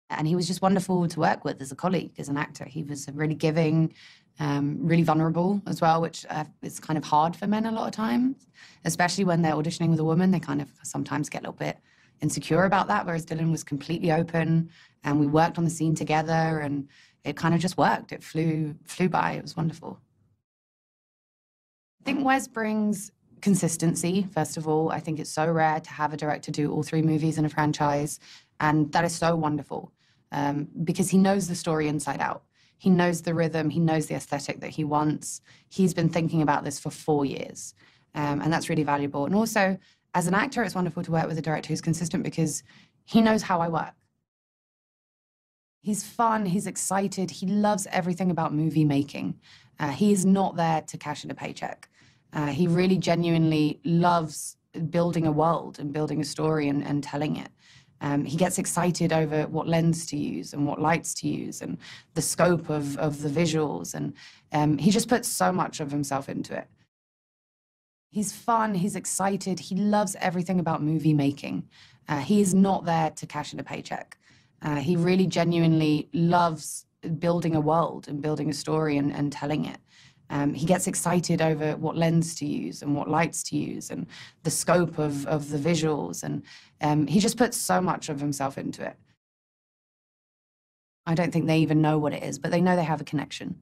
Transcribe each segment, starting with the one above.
And he was just wonderful to work with as a colleague, as an actor. He was really giving, really vulnerable as well, which is kind of hard for men a lot of times, especially when they're auditioning with a woman. They kind of sometimes get a little bit insecure about that, whereas Dylan was completely open, and we worked on the scene together, and it kind of just worked. It flew by. It was wonderful. I think Wes brings consistency, first of all. I think it's so rare to have a director do all 3 movies in a franchise, and that is so wonderful because he knows the story inside out. He knows the rhythm, he knows the aesthetic that he wants. He's been thinking about this for 4 years, and that's really valuable. And also, as an actor, it's wonderful to work with a director who's consistent because he knows how I work. He's fun, he's excited, he loves everything about movie making. He is not there to cash in a paycheck. He really genuinely loves building a world and building a story and telling it. He gets excited over what lens to use and what lights to use and the scope of the visuals. And he just puts so much of himself into it. He's fun, he's excited, he loves everything about movie making. He is not there to cash in a paycheck. He really genuinely loves building a world and building a story and telling it. He gets excited over what lens to use and what lights to use and the scope of the visuals. And he just puts so much of himself into it. I don't think they even know what it is, but they know they have a connection.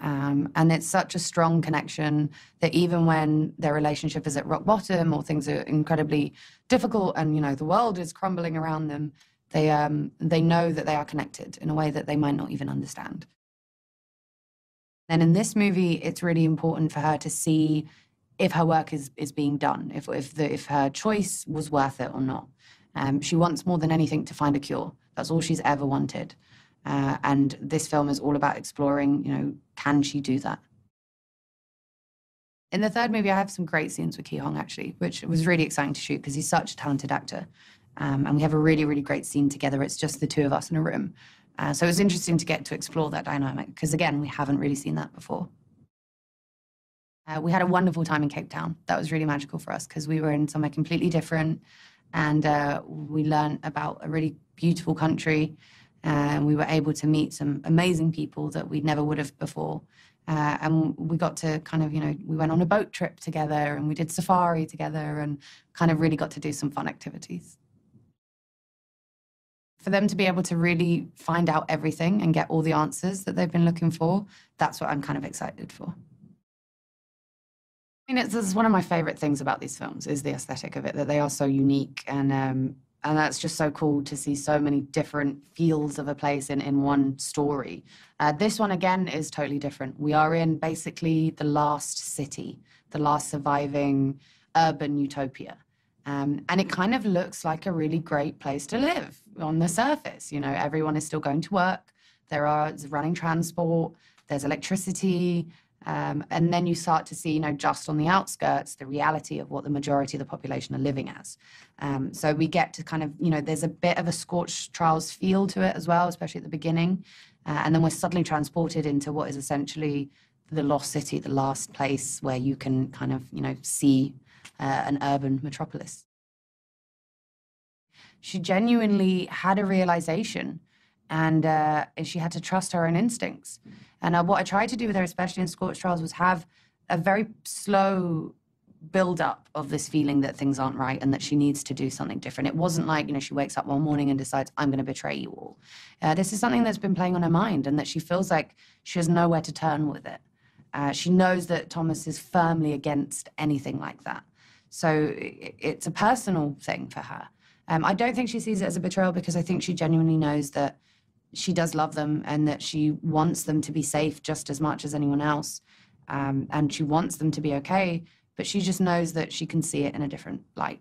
And it's such a strong connection that even when their relationship is at rock bottom or things are incredibly difficult and, you know, the world is crumbling around them, they know that they are connected in a way that they might not even understand. And in this movie, it's really important for her to see if her work is being done, if her choice was worth it or not. She wants more than anything to find a cure. That's all she's ever wanted. And this film is all about exploring, you know, can she do that? In the third movie, I have some great scenes with Ki Hong, actually, which was really exciting to shoot because he's such a talented actor. And we have a really, really great scene together. It's just the 2 of us in a room. So it was interesting to get to explore that dynamic because, again, we haven't really seen that before. We had a wonderful time in Cape Town. That was really magical for us because we were in somewhere completely different, and we learned about a really beautiful country, and we were able to meet some amazing people that we never would have before. And we got to kind of, you know, we went on a boat trip together, and we did safari together, and kind of really got to do some fun activities. For them to be able to really find out everything and get all the answers that they've been looking for, that's what I'm kind of excited for. I mean, it's one of my favorite things about these films is the aesthetic of it, that they are so unique, and that's just so cool to see so many different feels of a place in one story. This one, again, is totally different. We are in basically the last city, the last surviving urban utopia. And it kind of looks like a really great place to live on the surface. You know, everyone is still going to work. There's running transport. There's electricity. And then you start to see, you know, just on the outskirts, the reality of what the majority of the population are living as. So we get to kind of, you know, there's a bit of a Scorched Trials feel to it as well, especially at the beginning. And then we're suddenly transported into what is essentially the lost city, the last place where you can kind of, you know, see an urban metropolis. She genuinely had a realization, and she had to trust her own instincts. And what I tried to do with her, especially in Scorched Trials, was have a very slow build-up of this feeling that things aren't right and that she needs to do something different. It wasn't like, you know, she wakes up one morning and decides, I'm going to betray you all. This is something that's been playing on her mind, and that she feels like she has nowhere to turn with it. She knows that Thomas is firmly against anything like that. So it's a personal thing for her. I don't think she sees it as a betrayal because I think she genuinely knows that she does love them and that she wants them to be safe just as much as anyone else. And she wants them to be okay, but she just knows that she can see it in a different light.